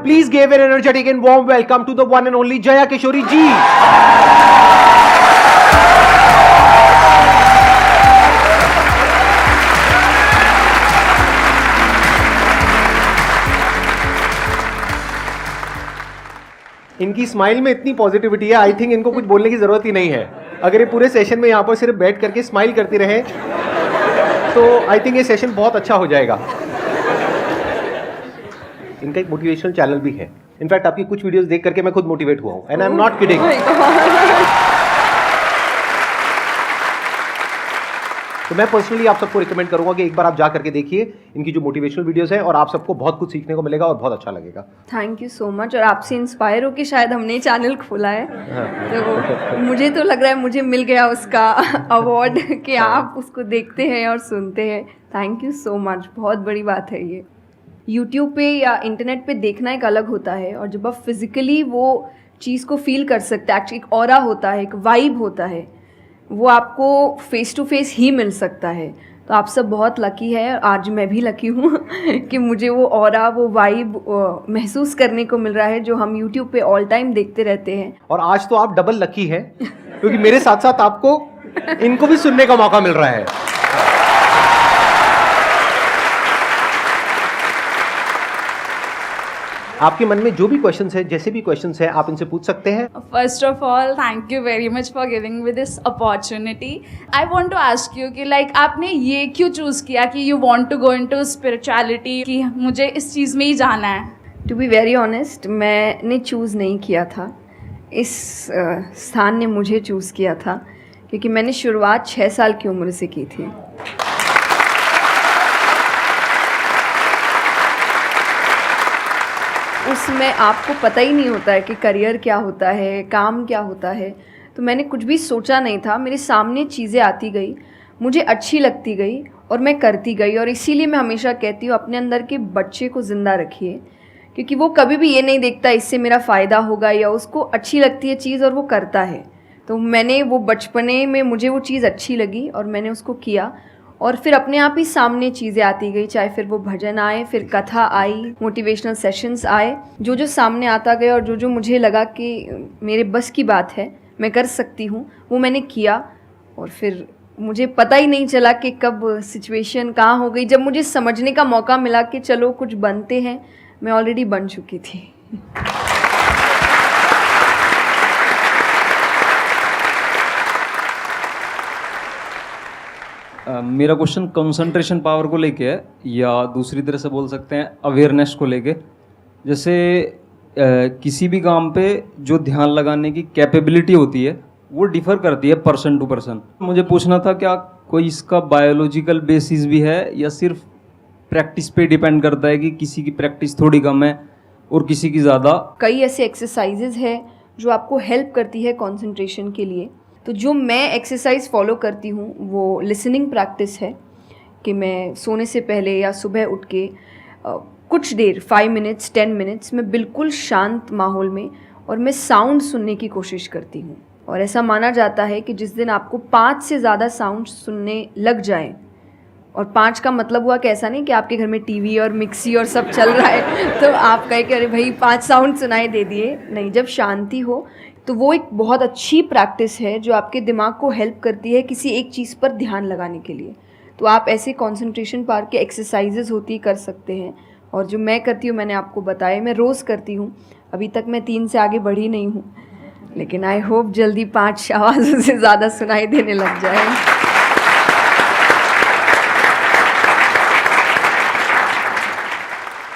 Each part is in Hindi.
Please give an energetic and warm welcome to the one and only Jaya Kishori ji. इनकी स्माइल में इतनी पॉजिटिविटी है, आई थिंक इनको कुछ बोलने की जरूरत ही नहीं है। अगर ये पूरे सेशन में यहाँ पर सिर्फ बैठ करके स्माइल करती रहे तो आई थिंक ये सेशन बहुत अच्छा हो जाएगा। इनका एक मोटिवेशनल चैनल भी है। इनफैक्ट आपकी कुछ वीडियोस देख करके मैं खुद मोटिवेट हुआ हूँ, and I am not kidding. तो मैं पर्सनली आप सबको रिकमेंड करूंगा कि एक बार आप जा करके देखिए इनकी जो मोटिवेशनल वीडियोस हैं, और आप सबको बहुत कुछ सीखने को मिलेगा और बहुत अच्छा लगेगा। Thank you so much. और आपसे इंस्पायर होकर शायद हमने चैनल खोला है। तो मुझे तो लग रहा है मुझे मिल गया उसका अवार्ड कि आप उसको देखते हैं और सुनते हैं। थैंक यू सो मच, बहुत बड़ी बात है ये। यूट्यूब पे या इंटरनेट पे देखना एक अलग होता है, और जब आप फिजिकली वो चीज़ को फील कर सकते हैं, एक्चुअली एक ऑरा होता है, एक वाइब होता है, वो आपको फेस टू फेस ही मिल सकता है। तो आप सब बहुत लकी है, आज मैं भी लकी हूँ कि मुझे वो ऑरा, वो वाइब महसूस करने को मिल रहा है जो हम यूट्यूब पे ऑल टाइम देखते रहते हैं। और आज तो आप डबल लकी हैं क्योंकि मेरे साथ साथ आपको इनको भी सुनने का मौका मिल रहा है। आपके मन में जो भी क्वेश्चंस है, जैसे भी क्वेश्चंस है, आप इनसे पूछ सकते हैं। First of all, thank you very much for giving me this opportunity. I want to ask you कि like आपने ये क्यों चूज़ किया कि you want to go into spirituality, कि मुझे इस चीज़ में ही जाना है? टू बी वेरी ऑनेस्ट, मैंने चूज़ नहीं किया था, इस स्थान ने मुझे चूज़ किया था, क्योंकि मैंने शुरुआत 6 साल की उम्र से की थी। उसमें आपको पता ही नहीं होता है कि करियर क्या होता है, काम क्या होता है। तो मैंने कुछ भी सोचा नहीं था, मेरे सामने चीज़ें आती गई, मुझे अच्छी लगती गई और मैं करती गई। और इसीलिए मैं हमेशा कहती हूँ अपने अंदर के बच्चे को ज़िंदा रखिए, क्योंकि वो कभी भी ये नहीं देखता इससे मेरा फ़ायदा होगा, या उसको अच्छी लगती है चीज़ और वो करता है। तो मैंने वो बचपने में मुझे वो चीज़ अच्छी लगी और मैंने उसको किया, और फिर अपने आप ही सामने चीज़ें आती गई, चाहे फिर वो भजन आए, फिर कथा आई, मोटिवेशनल सेशंस आए, जो जो सामने आता गया और जो जो मुझे लगा कि मेरे बस की बात है, मैं कर सकती हूँ, वो मैंने किया। और फिर मुझे पता ही नहीं चला कि कब सिचुएशन कहाँ हो गई। जब मुझे समझने का मौका मिला कि चलो कुछ बनते हैं, मैं ऑलरेडी बन चुकी थी। मेरा क्वेश्चन कंसंट्रेशन पावर को लेके है, या दूसरी तरह से बोल सकते हैं अवेयरनेस को लेके। जैसे किसी भी काम पे जो ध्यान लगाने की कैपेबिलिटी होती है वो डिफ़र करती है पर्सन टू पर्सन। मुझे पूछना था क्या कोई इसका बायोलॉजिकल बेसिस भी है, या सिर्फ प्रैक्टिस पे डिपेंड करता है कि किसी की प्रैक्टिस थोड़ी कम है और किसी की ज़्यादा? कई ऐसे एक्सरसाइजेज है जो आपको हेल्प करती है कंसंट्रेशन के लिए। तो जो मैं एक्सरसाइज फॉलो करती हूँ वो लिसनिंग प्रैक्टिस है, कि मैं सोने से पहले या सुबह उठ के कुछ देर 5 मिनट्स 10 मिनट्स मैं बिल्कुल शांत माहौल में और मैं साउंड सुनने की कोशिश करती हूँ। और ऐसा माना जाता है कि जिस दिन आपको 5 से ज़्यादा साउंड सुनने लग जाए, और 5 का मतलब हुआ कि ऐसा नहीं कि आपके घर में टीवी और मिक्सी और सब चल रहा है तो आप कहे कि अरे भाई 5 साउंड सुनाई दे दिए, नहीं। जब शांति हो तो वो एक बहुत अच्छी प्रैक्टिस है जो आपके दिमाग को हेल्प करती है किसी एक चीज़ पर ध्यान लगाने के लिए। तो आप ऐसे कंसंट्रेशन पावर के एक्सरसाइजेज होती कर सकते हैं, और जो मैं करती हूँ मैंने आपको बताया, मैं रोज़ करती हूँ। अभी तक मैं 3 से आगे बढ़ी नहीं हूँ, लेकिन आई होप जल्दी 5 आवाज़ों से ज़्यादा सुनाई देने लग जाए।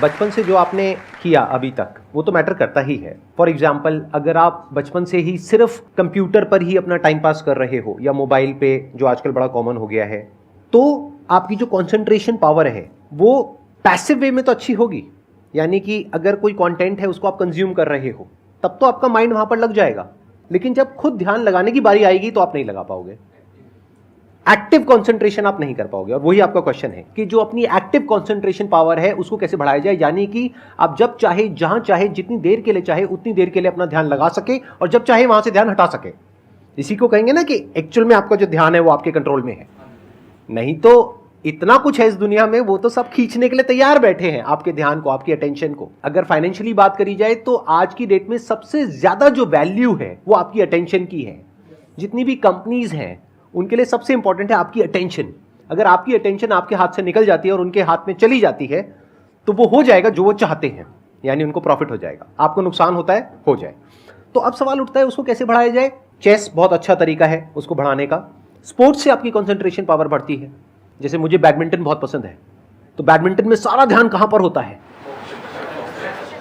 बचपन से जो आपने किया अभी तक वो तो मैटर करता ही है। फॉर एग्जाम्पल, अगर आप बचपन से ही सिर्फ कंप्यूटर पर ही अपना टाइम पास कर रहे हो या मोबाइल पे, जो आजकल बड़ा कॉमन हो गया है, तो आपकी जो कंसंट्रेशन पावर है वो पैसिव वे में तो अच्छी होगी। यानी कि अगर कोई कंटेंट है उसको आप कंज्यूम कर रहे हो तब तो आपका माइंड वहां पर लग जाएगा, लेकिन जब खुद ध्यान लगाने की बारी आएगी तो आप नहीं लगा पाओगे। एक्टिव कंसंट्रेशन आप नहीं कर पाओगे। और वही आपका क्वेश्चन है कि जो अपनी एक्टिव कंसंट्रेशन पावर है उसको कैसे बढ़ाया जाए, यानी कि आप जब चाहे, जहां चाहे, जितनी देर के लिए चाहे उतनी देर के लिए अपना ध्यान लगा सके, और जब चाहे वहां से ध्यान हटा सके। इसी को कहेंगे ना कि एक्चुअल में आपका जो ध्यान है वो आपके कंट्रोल में है। नहीं तो इतना कुछ है इस दुनिया में, वो तो सब खींचने के लिए तैयार बैठे हैं आपके ध्यान को, आपकी अटेंशन को। अगर फाइनेंशियली बात करी जाए तो आज की डेट में सबसे ज्यादा जो वैल्यू है वो आपकी अटेंशन की है। जितनी भी कंपनीज हैं उनके लिए सबसे इंपॉर्टेंट है आपकी अटेंशन। अगर आपकी अटेंशन आपके हाथ से निकल जाती है और उनके हाथ में चली जाती है तो वो हो जाएगा जो वो चाहते हैं, यानी उनको प्रॉफिट हो जाएगा, आपको नुकसान होता है हो जाए। तो अब सवाल उठता है उसको कैसे बढ़ाया जाए। चेस बहुत अच्छा तरीका है उसको बढ़ाने का। स्पोर्ट्स से आपकी कंसंट्रेशन पावर बढ़ती है। जैसे मुझे बैडमिंटन बहुत पसंद है, तो बैडमिंटन में सारा ध्यान कहां पर होता है?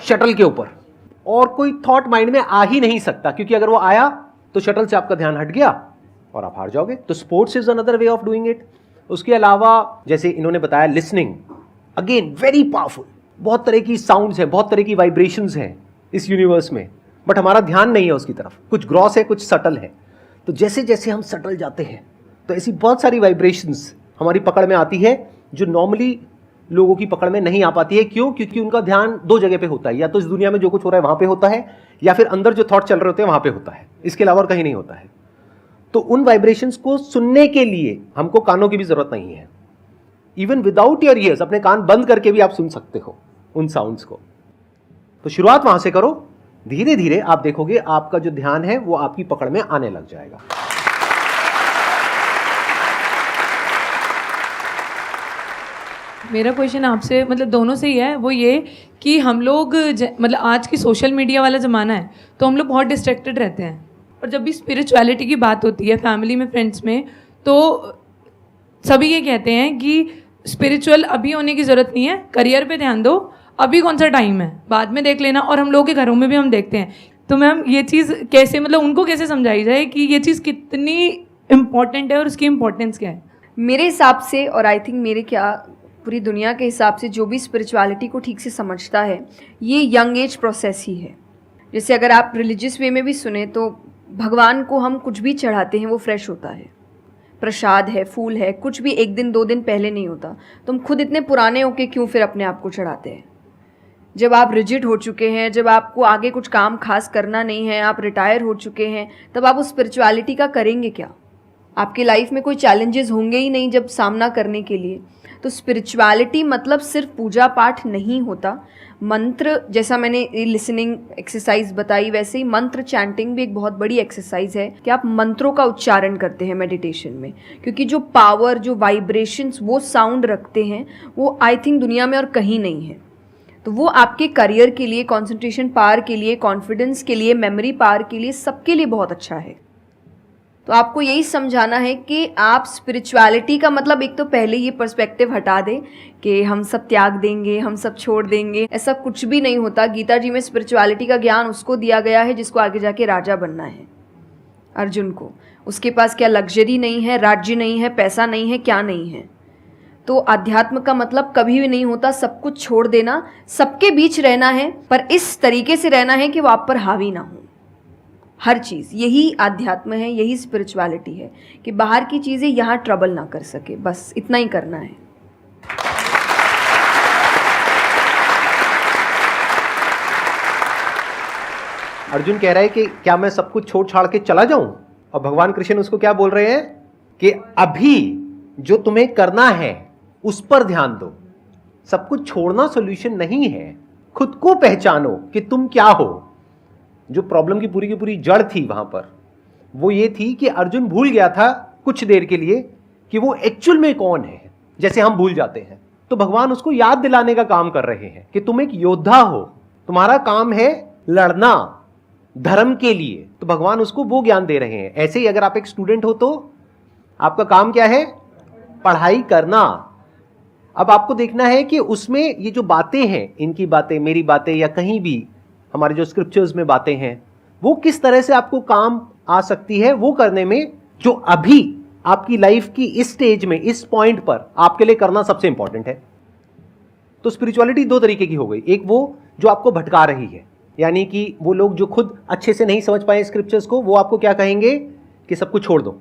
शटल के ऊपर, और कोई थॉट माइंड में आ ही नहीं सकता, क्योंकि अगर वो आया तो शटल से आपका ध्यान हट गया और आप हार जाओगे। तो sports is another way of doing it. उसके अलावा जैसे इन्होंने बताया लिसनिंग, अगेन वेरी पावरफुल। बहुत तरह की साउंड्स हैं, बहुत तरह की वाइब्रेशंस हैं इस यूनिवर्स में, बट हमारा ध्यान नहीं है उसकी तरफ। कुछ ग्रॉस है, कुछ सटल है। तो जैसे जैसे हम सटल जाते हैं तो ऐसी बहुत सारी वाइब्रेशंस हमारी पकड़ में आती है जो नॉर्मली लोगों की पकड़ में नहीं आ पाती है। क्यों? क्योंकि उनका ध्यान दो जगह पे होता है, या तो इस दुनिया में जो कुछ हो रहा है वहां पे होता है, या फिर अंदर जो थॉट चल रहे होते हैं वहां पे होता है। इसके अलावा और कहीं नहीं होता है। तो उन वाइब्रेशंस को सुनने के लिए हमको कानों की भी जरूरत नहीं है। इवन विदाउट योर ईयर्स, अपने कान बंद करके भी आप सुन सकते हो उन साउंड्स को। तो शुरुआत वहां से करो, धीरे धीरे आप देखोगे आपका जो ध्यान है वो आपकी पकड़ में आने लग जाएगा। मेरा क्वेश्चन आपसे मतलब दोनों से ही है, वो ये कि हम लोग मतलब आज की सोशल मीडिया वाला ज़माना है तो हम लोग बहुत डिस्ट्रैक्टेड रहते हैं, और जब भी स्पिरिचुअलिटी की बात होती है फैमिली में, फ्रेंड्स में, तो सभी ये कहते हैं कि स्पिरिचुअल अभी होने की ज़रूरत नहीं है, करियर पे ध्यान दो, अभी कौन सा टाइम है, बाद में देख लेना। और हम लोगों के घरों में भी हम देखते हैं। तो मैम ये चीज़ कैसे, मतलब उनको कैसे समझाई जाए कि ये चीज़ कितनी इम्पॉर्टेंट है और उसकी इम्पोर्टेंस क्या है? मेरे हिसाब से, और आई थिंक मेरे क्या पूरी दुनिया के हिसाब से, जो भी स्पिरिचुअलिटी को ठीक से समझता है ये यंग एज प्रोसेस ही है। जैसे अगर आप रिलीजियस वे में भी सुने तो भगवान को हम कुछ भी चढ़ाते हैं वो फ्रेश होता है। प्रसाद है, फूल है, कुछ भी एक दिन दो दिन पहले नहीं होता। तो हम खुद इतने पुराने होके क्यों फिर अपने आप को चढ़ाते हैं? जब आप रिजिड हो चुके हैं, जब आपको आगे कुछ काम खास करना नहीं है, आप रिटायर हो चुके हैं, तब आप उस स्पिरिचुअलिटी का करेंगे क्या? आपकी लाइफ में कोई चैलेंजेस होंगे ही नहीं जब सामना करने के लिए। तो स्पिरिचुअलिटी मतलब सिर्फ पूजा पाठ नहीं होता। मंत्र, जैसा मैंने लिसनिंग एक्सरसाइज बताई, वैसे ही मंत्र चैंटिंग भी एक बहुत बड़ी एक्सरसाइज है कि आप मंत्रों का उच्चारण करते हैं मेडिटेशन में, क्योंकि जो पावर, जो वाइब्रेशंस वो साउंड रखते हैं वो आई थिंक दुनिया में और कहीं नहीं है। तो वो आपके करियर के लिए, कंसंट्रेशन पावर के लिए, कॉन्फिडेंस के लिए, मेमोरी पावर के लिए, सबके लिए बहुत अच्छा है। तो आपको यही समझाना है कि आप स्पिरिचुअलिटी का मतलब, एक तो पहले ये पर्सपेक्टिव हटा दें कि हम सब त्याग देंगे, हम सब छोड़ देंगे। ऐसा कुछ भी नहीं होता। गीता जी में स्पिरिचुअलिटी का ज्ञान उसको दिया गया है जिसको आगे जाके राजा बनना है। अर्जुन को, उसके पास क्या लग्जरी नहीं है, राज्य नहीं है, पैसा नहीं है, क्या नहीं है। तो अध्यात्म का मतलब कभी भी नहीं होता सब कुछ छोड़ देना, सबके बीच रहना है, पर इस तरीके से रहना है कि वो आप पर हावी ना हो हर चीज़। यही आध्यात्म है, यही स्पिरिचुअलिटी है कि बाहर की चीज़ें यहाँ ट्रबल ना कर सके, बस इतना ही करना है। अर्जुन कह रहा है कि क्या मैं सब कुछ छोड़ छाड़ के चला जाऊं? और भगवान कृष्ण उसको क्या बोल रहे हैं कि अभी जो तुम्हें करना है उस पर ध्यान दो। सब कुछ छोड़ना सॉल्यूशन नहीं है। खुद को पहचानो कि तुम क्या हो। जो प्रॉब्लम की पूरी जड़ थी वहां पर वो ये थी कि अर्जुन भूल गया था कुछ देर के लिए कि वो एक्चुअल में कौन है, जैसे हम भूल जाते हैं। तो भगवान उसको याद दिलाने का काम कर रहे हैं कि तुम एक योद्धा हो, तुम्हारा काम है लड़ना धर्म के लिए। तो भगवान उसको वो ज्ञान दे रहे हैं। ऐसे ही अगर आप एक स्टूडेंट हो तो आपका काम क्या है? पढ़ाई करना। अब आपको देखना है कि उसमें ये जो बातें हैं, इनकी बातें, मेरी बातें, या कहीं भी हमारे जो स्क्रिप्चर्स में बातें हैं, वो किस तरह से आपको काम आ सकती है वो करने में, जो अभी आपकी लाइफ की इस स्टेज में, इस पॉइंट पर आपके लिए करना सबसे इंपॉर्टेंट है। तो स्पिरिचुअलिटी दो तरीके की हो गई। एक वो जो आपको भटका रही है, यानी कि वो लोग जो खुद अच्छे से नहीं समझ पाए स्क्रिप्चर्स को, वो आपको क्या कहेंगे कि सब कुछ छोड़ दो।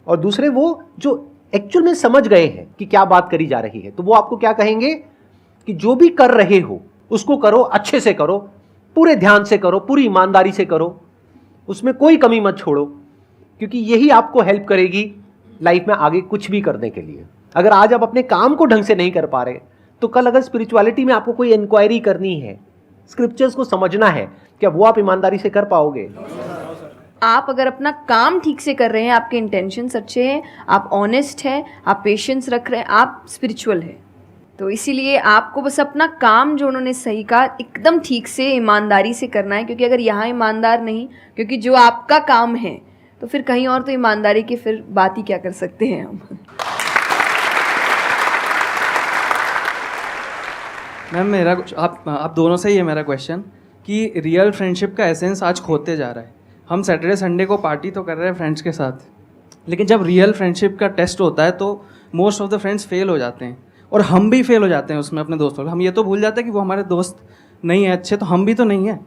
और दूसरे वो जो एक्चुअल में समझ गए हैं कि क्या बात करी जा रही है, तो वो आपको क्या कहेंगे कि जो भी कर रहे हो उसको करो, अच्छे से करो, पूरे ध्यान से करो, पूरी ईमानदारी से करो, उसमें कोई कमी मत छोड़ो, क्योंकि यही आपको हेल्प करेगी लाइफ में आगे कुछ भी करने के लिए। अगर आज आप अपने काम को ढंग से नहीं कर पा रहे, तो कल अगर स्पिरिचुअलिटी में आपको कोई इंक्वायरी करनी है, स्क्रिप्चर्स को समझना है, क्या वो आप ईमानदारी से कर पाओगे? आप अगर अपना काम ठीक से कर रहे हैं, आपके इंटेंशंस अच्छे हैं, आप ऑनेस्ट हैं, आप पेशेंस रख रहे हैं, आप स्पिरिचुअल हैं। तो इसीलिए आपको बस अपना काम, जो उन्होंने सही कहा, एकदम ठीक से ईमानदारी से करना है। क्योंकि अगर यहाँ ईमानदार नहीं, क्योंकि जो आपका काम है, तो फिर कहीं और तो ईमानदारी की फिर बात ही क्या कर सकते हैं हम। मैम मेरा आप दोनों से ही है मेरा क्वेश्चन कि रियल फ्रेंडशिप का एसेंस आज खोते जा रहा है। हम सैटरडे संडे को पार्टी तो कर रहे हैं फ्रेंड्स के साथ, लेकिन जब रियल फ्रेंडशिप का टेस्ट होता है तो most of the friends fail हो जाते हैं, और हम भी फेल हो जाते हैं उसमें अपने दोस्तों को। हम ये तो भूल जाते हैं कि वो हमारे दोस्त नहीं है अच्छे, तो हम भी तो नहीं हैं।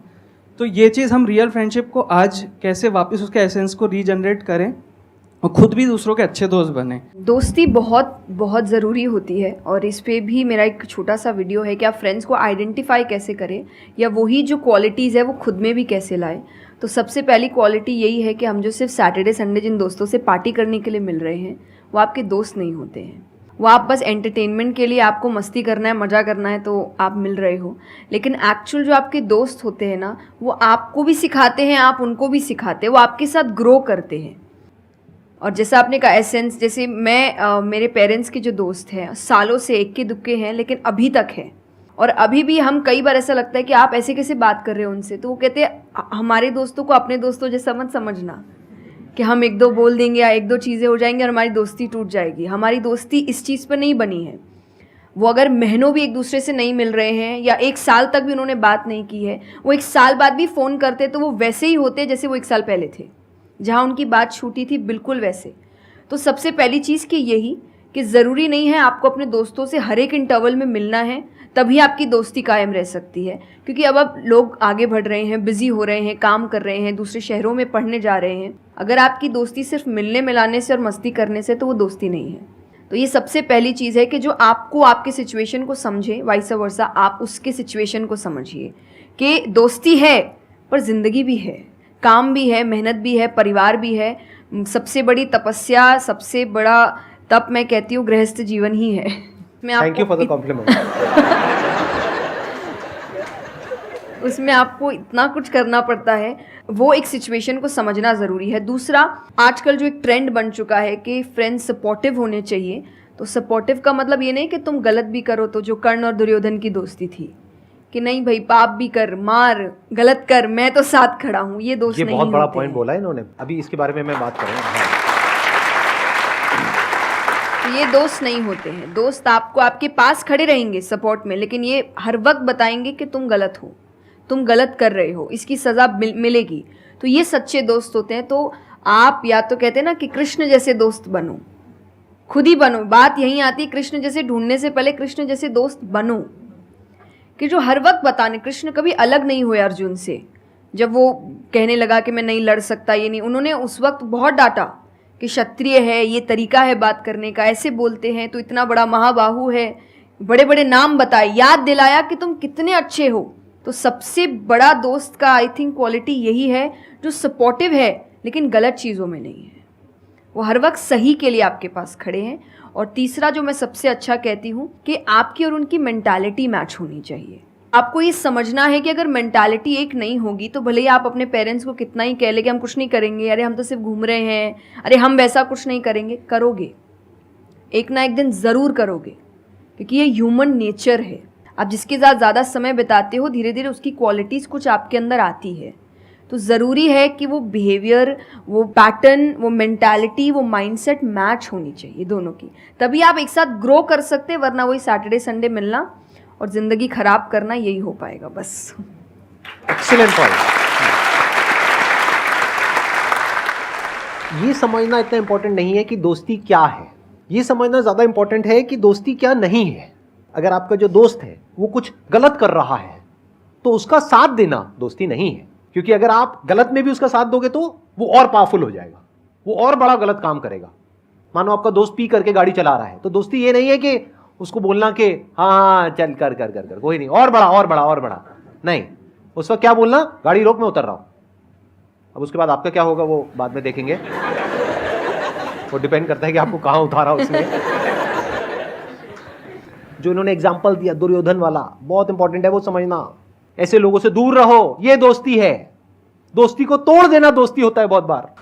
तो ये चीज़ हम रियल फ्रेंडशिप को आज कैसे वापस उसके एसेंस को रीजनरेट करें और खुद भी दूसरों के अच्छे दोस्त बने। दोस्ती बहुत बहुत ज़रूरी होती है, और इस पे भी मेरा एक छोटा सा वीडियो है कि आप फ्रेंड्स को आइडेंटिफाई कैसे करें, या वही जो क्वालिटीज़ है वो खुद में भी कैसे लाएं। तो सबसे पहली क्वालिटी यही है कि हम जो सिर्फ सैटरडे संडे जिन दोस्तों से पार्टी करने के लिए मिल रहे हैं, वो आपके दोस्त नहीं होते हैं। वो आप बस एंटरटेनमेंट के लिए, आपको मस्ती करना है, मज़ा करना है, तो आप मिल रहे हो। लेकिन एक्चुअल जो आपके दोस्त होते हैं ना, वो आपको भी सिखाते हैं, आप उनको भी सिखाते हैं, वो आपके साथ ग्रो करते हैं। और जैसा आपने कहा एसेंस, जैसे मैं मेरे पेरेंट्स के जो दोस्त हैं, सालों से इक्के दुक्के हैं, लेकिन अभी तक हैं। और अभी भी हम कई बार ऐसा लगता है कि आप ऐसे कैसे बात कर रहे हो उनसे, तो वो कहते हैं हमारे दोस्तों को अपने दोस्तों जैसा मत समझना कि हम एक दो बोल देंगे या एक दो चीज़ें हो जाएंगी और हमारी दोस्ती टूट जाएगी। हमारी दोस्ती इस चीज़ पर नहीं बनी है। वो अगर महीनों भी एक दूसरे से नहीं मिल रहे हैं, या एक साल तक भी उन्होंने बात नहीं की है, वो एक साल बाद भी फ़ोन करते तो वो वैसे ही होते जैसे वो एक साल पहले थे, जहाँ उनकी बात छूटी थी, बिल्कुल वैसे। तो सबसे पहली चीज़ कि यही कि ज़रूरी नहीं है आपको अपने दोस्तों से हर एक इंटरवल में मिलना है, तभी आपकी दोस्ती कायम रह सकती है। क्योंकि अब लोग आगे बढ़ रहे हैं, बिज़ी हो रहे हैं, काम कर रहे हैं, दूसरे शहरों में पढ़ने जा रहे हैं। अगर आपकी दोस्ती सिर्फ मिलने मिलाने से और मस्ती करने से, तो वो दोस्ती नहीं है। तो ये सबसे पहली चीज़ है कि जो आपको आपके सिचुएशन को समझे, वाइस वर्सा आप उसके सिचुएशन को समझिए कि दोस्ती है पर ज़िंदगी भी है, काम भी है, मेहनत भी है, परिवार भी है। सबसे बड़ी तपस्या, सबसे बड़ा तप मैं कहती हूँ गृहस्थ जीवन ही है। Thank you for the compliment. उसमें आपको इतना कुछ करना पड़ता है, वो एक सिचुएशन को समझना ज़रूरी है। दूसरा, आजकल जो एक ट्रेंड बन चुका है कि फ्रेंड्स सपोर्टिव होने चाहिए, तो सपोर्टिव का मतलब ये नहीं कि तुम गलत भी करो, तो जो कर्ण और दुर्योधन की दोस्ती थी कि नहीं भाई पाप भी कर, मार, गलत कर, मैं तो साथ खड़ा हूँ, ये दोस्त नहीं होते। ये बहुत बड़ा पॉइंट बोला है इन्होंने, अभी इसके बारे में मैं बात करूँगा। ये दोस्त नहीं होते हैं। दोस्त आपको आपके पास खड़े रहेंगे सपोर्ट में, लेकिन ये हर वक्त बताएंगे कि तुम गलत हो, तुम गलत कर रहे हो, इसकी सज़ा मिलेगी। तो ये सच्चे दोस्त होते हैं। तो आप या तो कहते हैं ना कि कृष्ण जैसे दोस्त बनो, खुद ही बनो। बात यहीं आती है, कृष्ण जैसे ढूंढने से पहले कृष्ण जैसे दोस्त बनो, कि जो हर वक्त बताने। कृष्ण कभी अलग नहीं हुए अर्जुन से। जब वो कहने लगा कि मैं नहीं लड़ सकता, ये नहीं, उन्होंने उस वक्त बहुत डांटा कि क्षत्रिय है, ये तरीका है बात करने का, ऐसे बोलते हैं, तो इतना बड़ा महाबाहु है, बड़े बड़े नाम बताए, याद दिलाया कि तुम कितने अच्छे हो। तो सबसे बड़ा दोस्त का आई थिंक क्वालिटी यही है, जो सपोर्टिव है लेकिन गलत चीज़ों में नहीं है, वो हर वक्त सही के लिए आपके पास खड़े हैं। और तीसरा जो मैं सबसे अच्छा कहती हूँ कि आपकी और उनकी मेंटालिटी मैच होनी चाहिए। आपको ये समझना है कि अगर मेंटालिटी एक नहीं होगी, तो भले ही आप अपने पेरेंट्स को कितना ही कह ले कि हम कुछ नहीं करेंगे, अरे हम तो सिर्फ घूम रहे हैं, अरे हम वैसा कुछ नहीं करेंगे, करोगे, एक ना एक दिन ज़रूर करोगे, क्योंकि ये ह्यूमन नेचर है। आप जिसके साथ ज़्यादा समय बिताते हो, धीरे धीरे उसकी क्वालिटीज़ कुछ आपके अंदर आती है। तो ज़रूरी है कि वो बिहेवियर, वो पैटर्न, वो मेंटालिटी, वो माइंडसेट मैच होनी चाहिए दोनों की, तभी आप एक साथ ग्रो कर सकते हैं। वरना वही सैटरडे संडे मिलना और ज़िंदगी ख़राब करना, यही हो पाएगा बस। Excellent point. ये समझना इतना इंपॉर्टेंट नहीं है कि दोस्ती क्या है, ये समझना ज़्यादा इंपॉर्टेंट है कि दोस्ती क्या नहीं है। अगर आपका जो दोस्त है वो कुछ गलत कर रहा है, तो उसका साथ देना दोस्ती नहीं है। क्योंकि अगर आप गलत में भी उसका साथ दोगे तो वो और पावरफुल हो जाएगा, वो और बड़ा गलत काम करेगा। मानो आपका दोस्त पी करके गाड़ी चला रहा है, तो दोस्ती ये नहीं है कि उसको बोलना कि हाँ चल कर कर कर कर कोई नहीं, और बड़ा और बड़ा और बड़ा नहीं। उस वक्त क्या बोलना, गाड़ी रोक, मैं उतर रहा हूं। अब उसके बाद आपका क्या होगा वो बाद में देखेंगे, वो डिपेंड करता है कि आपको कहाँ उतारा उसने। जो इन्होंने एग्जाम्पल दिया दुर्योधन वाला, बहुत इंपॉर्टेंट है वो समझना। ऐसे लोगों से दूर रहो, ये दोस्ती है। दोस्ती को तोड़ देना दोस्ती होता है बहुत बार।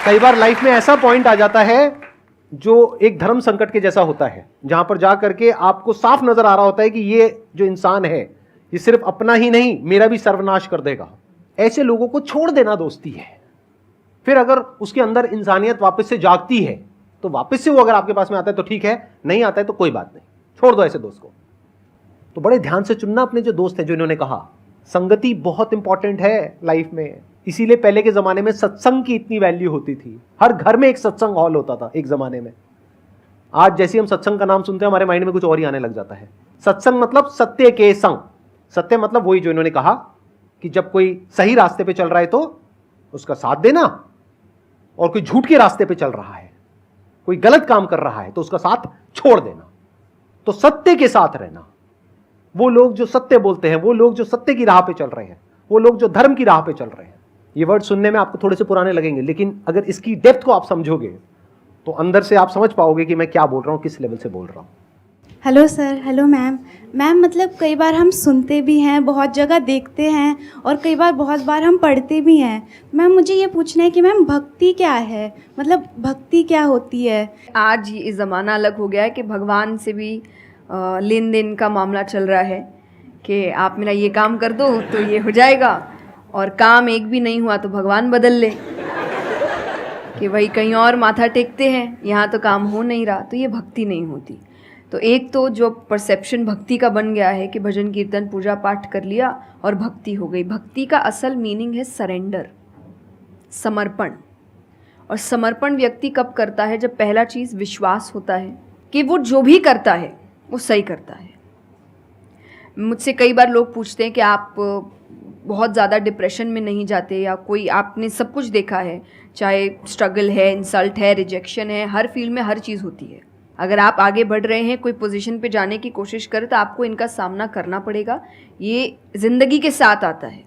कई बार लाइफ में ऐसा पॉइंट आ जाता है जो एक धर्म संकट के जैसा होता है, जहां पर जा करके आपको साफ नजर आ रहा होता है कि ये जो इंसान है ये सिर्फ अपना ही नहीं मेरा भी सर्वनाश कर देगा। ऐसे लोगों को छोड़ देना दोस्ती है। फिर अगर उसके अंदर इंसानियत वापस से जागती है तो वापस से वो अगर आपके पास में आता है तो ठीक है, नहीं आता है तो कोई बात नहीं, छोड़ दो ऐसे दोस्त को। तो बड़े ध्यान से चुनना अपने जो दोस्त हैं। जो इन्होंने कहा संगति बहुत इंपॉर्टेंट है लाइफ में, इसीलिए पहले के जमाने में सत्संग की इतनी वैल्यू होती थी। हर घर में एक सत्संग हॉल होता था एक जमाने में। आज जैसे हम सत्संग का नाम सुनते हैं हमारे माइंड में कुछ और ही आने लग जाता है। सत्संग मतलब सत्य के संग। सत्य मतलब वही जो इन्होंने कहा कि जब कोई सही रास्ते पे चल रहा है तो उसका साथ देना, और कोई झूठ के रास्ते पे चल रहा है, कोई गलत काम कर रहा है तो उसका साथ छोड़ देना। तो सत्य के साथ रहना। वो लोग जो सत्य बोलते हैं, वो लोग जो सत्य की राह पे चल रहे हैं, वो लोग जो धर्म की राह पे चल रहे हैं। ये वर्ड सुनने में आपको थोड़े से पुराने लगेंगे, लेकिन अगर इसकी डेप्थ को आप समझोगे तो अंदर से आप समझ पाओगे कि मैं क्या बोल रहा हूं, किस लेवल से बोल रहा हूं। Hello sir, hello ma'am. Ma'am मतलब कई बार हम सुनते भी हैं, बहुत जगह देखते हैं, और कई बार बहुत बार हम पढ़ते भी हैं। मैम मुझे ये पूछना है कि मैम भक्ति क्या है, मतलब भक्ति क्या होती है? आज ये ज़माना अलग हो गया है कि भगवान से भी लेन देन का मामला चल रहा है कि आप मेरा ये काम कर दो तो ये हो जाएगा, और काम एक भी नहीं हुआ तो भगवान बदल ले, कि भाई कहीं और माथा टेकते हैं, यहाँ तो काम हो नहीं रहा। तो ये भक्ति नहीं होती। तो एक तो जो परसेप्शन भक्ति का बन गया है कि भजन कीर्तन पूजा पाठ कर लिया और भक्ति हो गई। भक्ति का असल मीनिंग है सरेंडर, समर्पण। और समर्पण व्यक्ति कब करता है? जब पहला चीज़ विश्वास होता है कि वो जो भी करता है वो सही करता है। मुझसे कई बार लोग पूछते हैं कि आप बहुत ज़्यादा डिप्रेशन में नहीं जाते, या कोई आपने सब कुछ देखा है, चाहे स्ट्रगल है, इंसल्ट है, रिजेक्शन है, हर फील्ड में हर चीज़ होती है। अगर आप आगे बढ़ रहे हैं, कोई पोजीशन पे जाने की कोशिश करें तो आपको इनका सामना करना पड़ेगा। ये ज़िंदगी के साथ आता है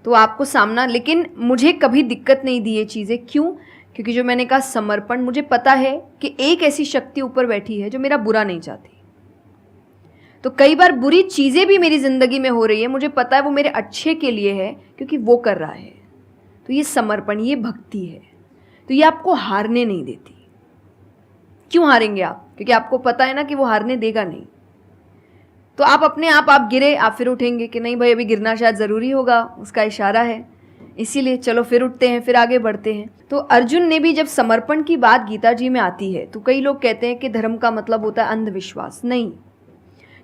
तो आपको सामना, लेकिन मुझे कभी दिक्कत नहीं दी ये चीज़ें। क्यों? क्योंकि जो मैंने कहा समर्पण, मुझे पता है कि एक ऐसी शक्ति ऊपर बैठी है जो मेरा बुरा नहीं चाहती। तो कई बार बुरी चीज़ें भी मेरी ज़िंदगी में हो रही है, मुझे पता है वो मेरे अच्छे के लिए है क्योंकि वो कर रहा है। तो ये समर्पण, ये भक्ति है। तो ये आपको हारने नहीं देती। क्यों हारेंगे आप? क्योंकि आपको पता है ना कि वो हारने देगा नहीं। तो आप अपने आप गिरे, आप फिर उठेंगे कि नहीं भाई अभी गिरना शायद ज़रूरी होगा, उसका इशारा है, इसीलिए चलो फिर उठते हैं, फिर आगे बढ़ते हैं। तो अर्जुन ने भी, जब समर्पण की बात गीता जी में आती है तो कई लोग कहते हैं कि धर्म का मतलब होता है अंधविश्वास। नहीं,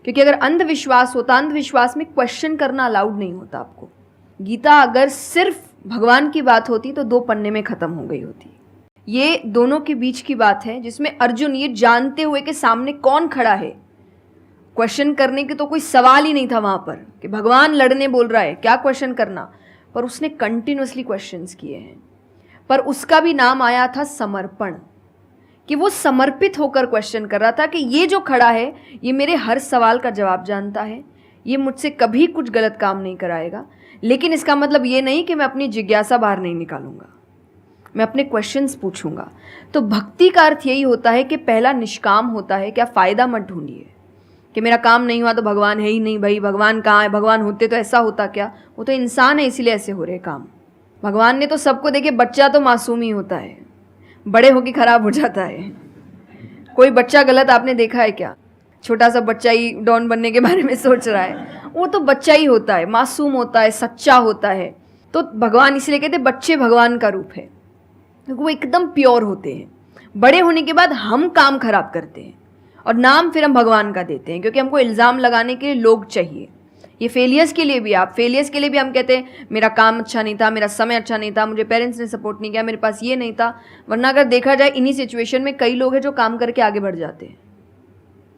क्योंकि अगर अंधविश्वास होता, अंधविश्वास में क्वेश्चन करना अलाउड नहीं होता आपको। गीता अगर सिर्फ भगवान की बात होती तो 2 पन्ने में ख़त्म हो गई होती। ये दोनों के बीच की बात है जिसमें अर्जुन ये जानते हुए कि सामने कौन खड़ा है, क्वेश्चन करने की तो कोई सवाल ही नहीं था वहाँ पर कि भगवान लड़ने बोल रहा है, क्या क्वेश्चन करना, पर उसने कंटिन्यूअसली क्वेश्चंस किए हैं। पर उसका भी नाम आया था समर्पण, कि वो समर्पित होकर क्वेश्चन कर रहा था कि ये जो खड़ा है ये मेरे हर सवाल का जवाब जानता है, ये मुझसे कभी कुछ गलत काम नहीं कराएगा। लेकिन इसका मतलब ये नहीं कि मैं अपनी जिज्ञासा बाहर नहीं निकालूंगा, मैं अपने क्वेश्चंस पूछूंगा। तो भक्ति का अर्थ यही होता है कि पहला निष्काम होता है। क्या फ़ायदा मत ढूंढिए कि मेरा काम नहीं हुआ तो भगवान है ही नहीं। भाई भगवान कहाँ है? भगवान होते तो ऐसा होता क्या? वो तो इंसान है इसीलिए ऐसे हो रहे काम। भगवान ने तो सबको देखे, बच्चा तो मासूम ही होता है, बड़े होके ख़राब हो जाता है। कोई बच्चा गलत आपने देखा है क्या? छोटा सा बच्चा ही डॉन बनने के बारे में सोच रहा है, वो तो बच्चा ही होता है, मासूम होता है, सच्चा होता है। तो भगवान इसलिए कहते हैं बच्चे भगवान का रूप है, क्योंकि वो एकदम प्योर होते हैं। बड़े होने के बाद हम काम खराब करते हैं और नाम फिर हम भगवान का देते हैं, क्योंकि हमको इल्ज़ाम लगाने के लिए लोग चाहिए। ये फेलियर्स के लिए भी, आप फेलियर्स के लिए भी हम कहते हैं मेरा काम अच्छा नहीं था, मेरा समय अच्छा नहीं था, मुझे पेरेंट्स ने सपोर्ट नहीं किया, मेरे पास ये नहीं था। वरना अगर देखा जाए इन्हीं सिचुएशन में कई लोग हैं जो काम करके आगे बढ़ जाते हैं।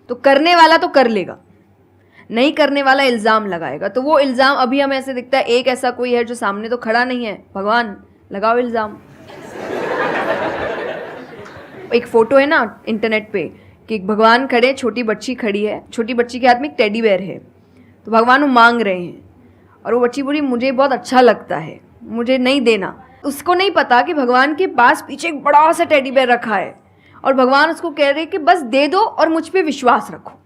तो करने वाला तो कर लेगा, नहीं करने वाला इल्ज़ाम लगाएगा। तो वो इल्ज़ाम अभी हमें ऐसे दिखता है एक ऐसा कोई है जो सामने तो खड़ा नहीं है, भगवान लगाओ इल्ज़ाम। एक फ़ोटो है ना इंटरनेट पे कि एक भगवान खड़े, छोटी बच्ची खड़ी है, छोटी बच्ची के हाथ में एक टेडी बेयर है, तो भगवान वो मांग रहे हैं और वो बच्ची बोली मुझे बहुत अच्छा लगता है, मुझे नहीं देना। उसको नहीं पता कि भगवान के पास पीछे एक बड़ा सा टेडी बेयर रखा है और भगवान उसको कह रहे कि बस दे दो और मुझ पे विश्वास रखो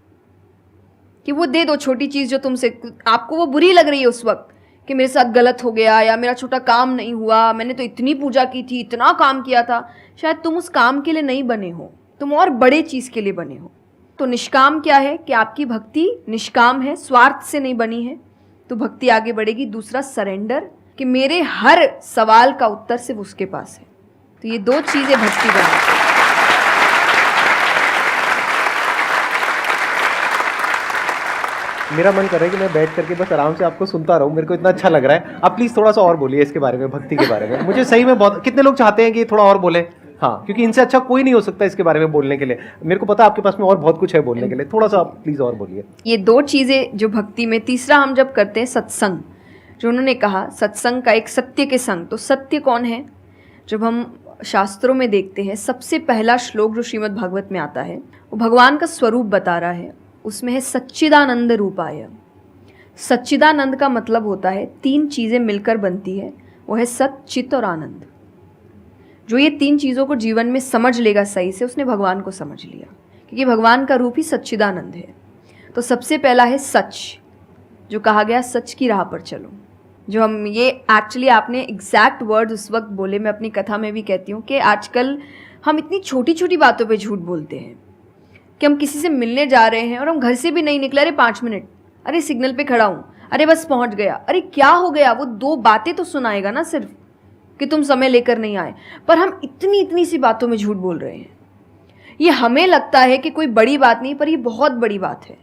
कि वो दे दो छोटी चीज़ जो तुमसे आपको वो बुरी लग रही है उस वक्त कि मेरे साथ गलत हो गया या मेरा छोटा काम नहीं हुआ, मैंने तो इतनी पूजा की थी, इतना काम किया था, शायद तुम उस काम के लिए नहीं बने हो, तुम और बड़े चीज़ के लिए बने हो। तो निष्काम क्या है कि आपकी भक्ति निष्काम है, स्वार्थ से नहीं बनी है, तो भक्ति आगे बढ़ेगी। दूसरा सरेंडर, कि मेरे हर सवाल का उत्तर सिर्फ उसके पास है। तो ये दो चीज़ें भक्ति बनाती हैं। मेरा मन कर रहा है कि मैं बैठ करके बस आराम से आपको सुनता रहूं, मेरे को इतना अच्छा लग रहा है। आप प्लीज़ थोड़ा सा और बोलिए इसके बारे में, भक्ति के बारे में। मुझे सही में बहुत, कितने लोग चाहते हैं कि थोड़ा और बोले? हाँ, क्योंकि इनसे अच्छा कोई नहीं हो सकता इसके बारे में बोलने के लिए। मेरे को पता है आपके पास में और बहुत कुछ है बोलने के लिए, थोड़ा सा प्लीज़ और बोलिए। ये दो चीज़ें जो भक्ति में, तीसरा हम जब करते हैं सत्संग, जो उन्होंने कहा सत्संग का एक सत्य के संग, तो सत्य कौन है? जब हम शास्त्रों में देखते हैं सबसे पहला श्लोक जो श्रीमद् भागवत में आता है वो भगवान का स्वरूप बता रहा है, उसमें है सच्चिदानंद रूपाय। सच्चिदानंद का मतलब होता है तीन चीज़ें मिलकर बनती है, वो है सत, चित और आनंद। जो ये तीन चीज़ों को जीवन में समझ लेगा सही से, उसने भगवान को समझ लिया, क्योंकि भगवान का रूप ही सच्चिदानंद है। तो सबसे पहला है सच, जो कहा गया सच की राह पर चलो। जो हम ये एक्चुअली आपने एग्जैक्ट वर्ड उस वक्त बोले, मैं अपनी कथा में भी कहती हूँ कि आजकल हम इतनी छोटी छोटी बातों पे झूठ बोलते हैं कि हम किसी से मिलने जा रहे हैं और हम घर से भी नहीं निकले, अरे 5 मिनट, अरे सिग्नल पे खड़ा हूँ, अरे बस पहुँच गया, अरे क्या हो गया, वो 2 बातें तो सुनाएगा ना सिर्फ कि तुम समय लेकर नहीं आए, पर हम इतनी इतनी सी बातों में झूठ बोल रहे हैं। ये हमें लगता है कि कोई बड़ी बात नहीं, पर ये बहुत बड़ी बात है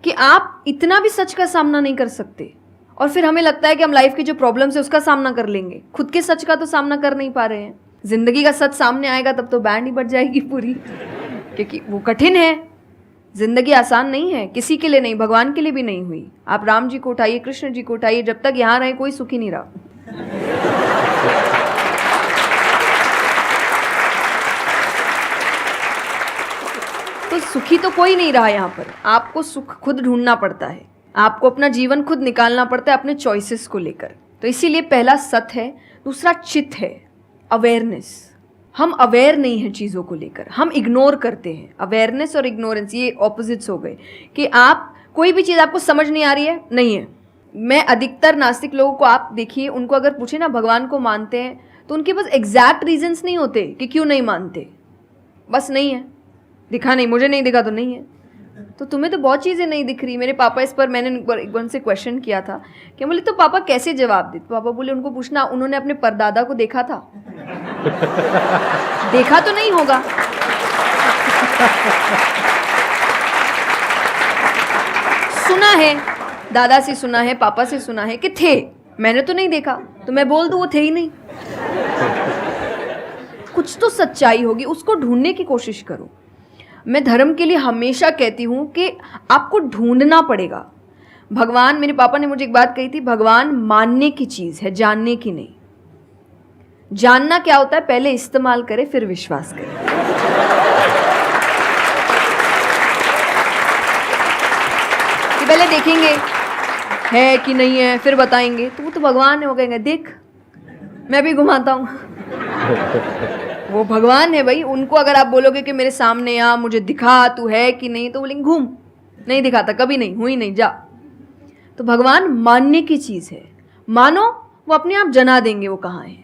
कि आप इतना भी सच का सामना नहीं कर सकते, और फिर हमें लगता है कि हम लाइफ की जो प्रॉब्लम्स है उसका सामना कर लेंगे, खुद के सच का तो सामना कर नहीं पा रहे हैं। जिंदगी का सच सामने आएगा तब तो बैंड ही बज जाएगी पूरी, क्योंकि वो कठिन है। जिंदगी आसान नहीं है, किसी के लिए नहीं, भगवान के लिए भी नहीं हुई। आप राम जी को उठाइए, कृष्ण जी को उठाइए, जब तक यहाँ रहे कोई सुखी नहीं रहा। तो सुखी तो कोई नहीं रहा यहाँ पर, आपको सुख खुद ढूंढना पड़ता है, आपको अपना जीवन खुद निकालना पड़ता है अपने चॉइसेस को लेकर। तो इसीलिए पहला सत है। दूसरा चित है, अवेयरनेस। हम अवेयर नहीं हैं चीज़ों को लेकर, हम इग्नोर करते हैं। अवेयरनेस और इग्नोरेंस ये ऑपोजिट्स हो गए कि आप कोई भी चीज़ आपको समझ नहीं आ रही है, नहीं है। मैं अधिकतर नास्तिक लोगों को आप देखिए, उनको अगर पूछे ना भगवान को मानते हैं, तो उनके पास एग्जैक्ट रीजंस नहीं होते कि क्यों नहीं मानते, बस नहीं है, दिखा नहीं, मुझे नहीं दिखा तो नहीं है। तो तुम्हें तो बहुत चीज़ें नहीं दिख रही। मेरे पापा इस पर मैंने एक बार से क्वेश्चन किया था कि बोले तो पापा कैसे जवाब दे? तो पापा बोले उनको पूछना उन्होंने अपने परदादा को देखा था। देखा तो नहीं होगा, सुना है, दादा से सुना है, पापा से सुना है कि थे, मैंने तो नहीं देखा, तो मैं बोल दूं वो थे ही नहीं। कुछ तो सच्चाई होगी, उसको ढूंढने की कोशिश करो। मैं धर्म के लिए हमेशा कहती हूँ कि आपको ढूंढना पड़ेगा। भगवान, मेरे पापा ने मुझे एक बात कही थी, भगवान मानने की चीज़ है, जानने की नहीं। जानना क्या होता है? पहले इस्तेमाल करें फिर विश्वास करें। कि पहले देखेंगे है कि नहीं है, फिर बताएंगे, तो वो तो भगवान है, वो कहेंगे देख मैं भी घुमाता हूँ। वो भगवान है भाई, उनको अगर आप बोलोगे कि मेरे सामने आ, मुझे दिखा तू है कि नहीं, तो बोलेंगे घूम, नहीं दिखाता, कभी नहीं हुई, नहीं जा। तो भगवान मानने की चीज़ है, मानो वो अपने आप जना देंगे वो कहाँ है।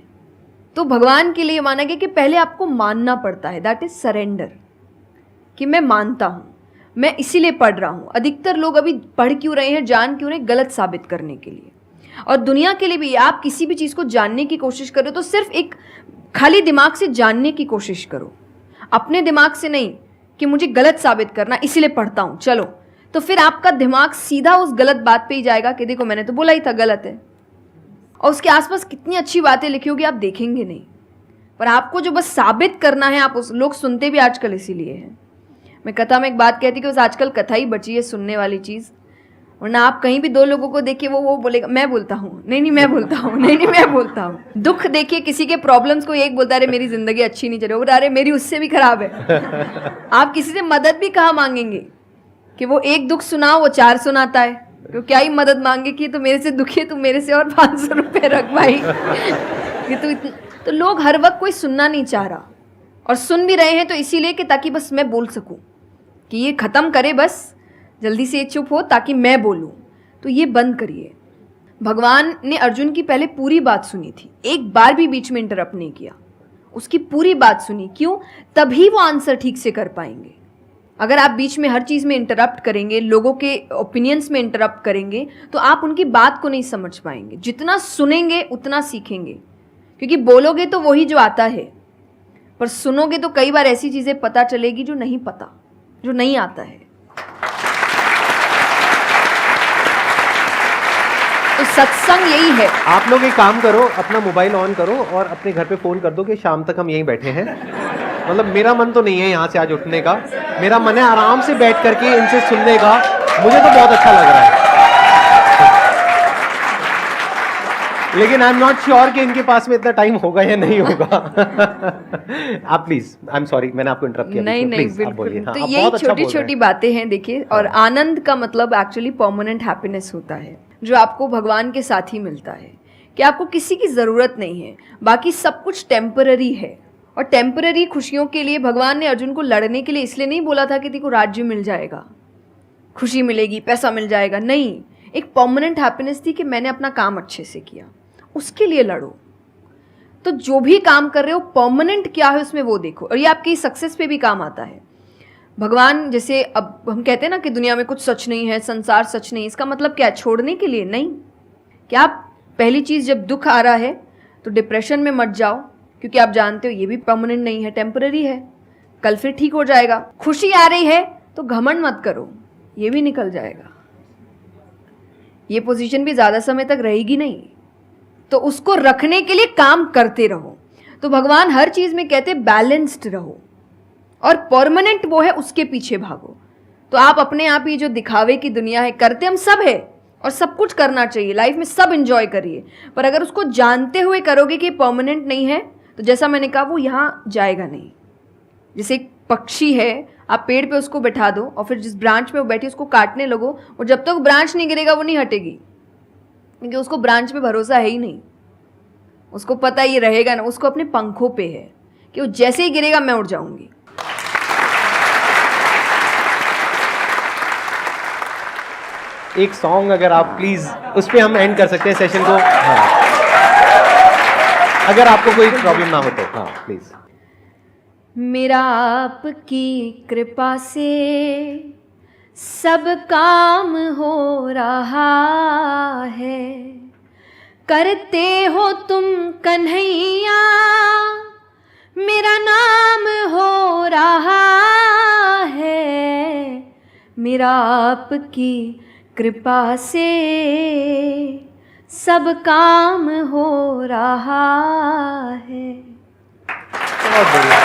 तो भगवान के लिए माना गया कि पहले आपको मानना पड़ता है, दैट इज सरेंडर, कि मैं मानता हूँ, मैं इसीलिए पढ़ रहा हूँ। अधिकतर लोग अभी पढ़ क्यों रहे हैं, जान क्यों रहे हैं? गलत साबित करने के लिए। और दुनिया के लिए भी, आप किसी भी चीज़ को जानने की कोशिश करो तो सिर्फ एक खाली दिमाग से जानने की कोशिश करो, अपने दिमाग से नहीं कि मुझे गलत साबित करना इसीलिए पढ़ता हूँ चलो। तो फिर आपका दिमाग सीधा उस गलत बात पे ही जाएगा कि देखो मैंने तो बोला ही था गलत है, और उसके आसपास कितनी अच्छी बातें लिखी होगी आप देखेंगे नहीं। पर आपको जो बस साबित करना है, आप उस लोग सुनते भी आजकल इसीलिए हैं। मैं कथा में एक बात कहती कि बस आजकल कथा ही बची है सुनने वाली चीज़, वरना आप कहीं भी 2 लोगों को देखिए वो बोलेगा मैं बोलता हूँ, नहीं मैं बोलता हूँ, नहीं मैं बोलता हूँ। दुख देखिए किसी के, प्रॉब्लम्स को एक बोलता है अरे मेरी ज़िंदगी अच्छी नहीं चल रही, अरे मेरी उससे भी खराब है। आप किसी से मदद भी कहाँ मांगेंगे कि वो एक दुख सुनाओ वो 4 सुनाता है, तो क्या ही मदद मांगे कि तो मेरे से दुखी है, तू मेरे से और 500 रुपये रख भाई। ये तो तो लोग हर वक्त कोई सुनना नहीं चाह रहा, और सुन भी रहे हैं तो इसीलिए कि ताकि बस मैं बोल सकूं, कि ये ख़त्म करे बस, जल्दी से ये चुप हो ताकि मैं बोलूं। तो ये बंद करिए। भगवान ने अर्जुन की पहले पूरी बात सुनी थी, एक बार भी बीच में इंटरप्ट नहीं किया, उसकी पूरी बात सुनी। क्यों? तभी वो आंसर ठीक से कर पाएंगे। अगर आप बीच में हर चीज़ में इंटरप्ट करेंगे, लोगों के ओपिनियंस में इंटरप्ट करेंगे, तो आप उनकी बात को नहीं समझ पाएंगे। जितना सुनेंगे उतना सीखेंगे, क्योंकि बोलोगे तो वही जो आता है, पर सुनोगे तो कई बार ऐसी चीज़ें पता चलेगी जो नहीं पता, जो नहीं आता है। तो सत्संग यही है। आप लोग एक काम करो, अपना मोबाइल ऑन करो और अपने घर पे फोन कर दो कि शाम तक हम यहीं बैठे हैं। मतलब मेरा मन तो नहीं है यहाँ से आज उठने का, मेरा मन है आराम से बैठ करके इनसे सुनने का। मुझे तो बहुत अच्छा लग रहा है, लेकिन आई एम नॉट श्योर कि इनके पास में इतना टाइम होगा या नहीं होगा। आप प्लीज, आई एम सॉरी, मैंने आपको इंटरप्ट किया। नहीं नहीं, बिल्कुल। तो यही छोटी छोटी बातें हैं, देखिए। और आनंद का मतलब एक्चुअली परमानेंट हैप्पीनेस होता है, जो आपको भगवान के साथ ही मिलता है, कि आपको किसी की ज़रूरत नहीं है, बाकी सब कुछ टेम्पररी है। और टेम्पररी खुशियों के लिए भगवान ने अर्जुन को लड़ने के लिए इसलिए नहीं बोला था कि तेको राज्य मिल जाएगा, खुशी मिलेगी, पैसा मिल जाएगा। नहीं, एक परमानेंट हैप्पीनेस थी कि मैंने अपना काम अच्छे से किया, उसके लिए लड़ो। तो जो भी काम कर रहे हो परमानेंट क्या है उसमें वो देखो, और ये आपकी सक्सेस पे भी काम आता है। भगवान, जैसे अब हम कहते हैं ना कि दुनिया में कुछ सच नहीं है, संसार सच नहीं, इसका मतलब क्या? छोड़ने के लिए नहीं। क्या आप पहली चीज़, जब दुख आ रहा है तो डिप्रेशन में मत जाओ, क्योंकि आप जानते हो ये भी परमानेंट नहीं है, टेम्पररी है, कल फिर ठीक हो जाएगा। खुशी आ रही है तो घमंड मत करो, ये भी निकल जाएगा, ये पोजीशन भी ज़्यादा समय तक रहेगी नहीं। तो उसको रखने के लिए काम करते रहो। तो भगवान हर चीज़ में कहते बैलेंस्ड रहो, और परमानेंट वो है उसके पीछे भागो। तो आप अपने आप ही जो दिखावे की दुनिया है, करते हम सब है और सब कुछ करना चाहिए लाइफ में, सब एंजॉय करिए, पर अगर उसको जानते हुए करोगे कि परमानेंट नहीं है, तो जैसा मैंने कहा वो यहाँ जाएगा नहीं। जैसे एक पक्षी है, आप पेड़ पे उसको बैठा दो और फिर जिस ब्रांच में वो बैठी उसको काटने लगो, और जब तक ब्रांच नहीं गिरेगा वो नहीं हटेगी, क्योंकि उसको ब्रांच पे भरोसा है ही नहीं। उसको पता ये रहेगा ना, उसको अपने पंखों पे है कि वो जैसे ही गिरेगा मैं उड़ जाऊंगी। एक सॉन्ग अगर आप प्लीज, उस पे हम एंड कर सकते हैं सेशन को। हाँ, अगर आपको कोई प्रॉब्लम ना हो तो। हाँ प्लीज। मेरा आपकी कृपा से सब काम हो रहा है, करते हो तुम कन्हैया, मेरा नाम हो रहा है। मेरा आपकी कृपा से सब काम हो रहा है। बहुत बढ़िया।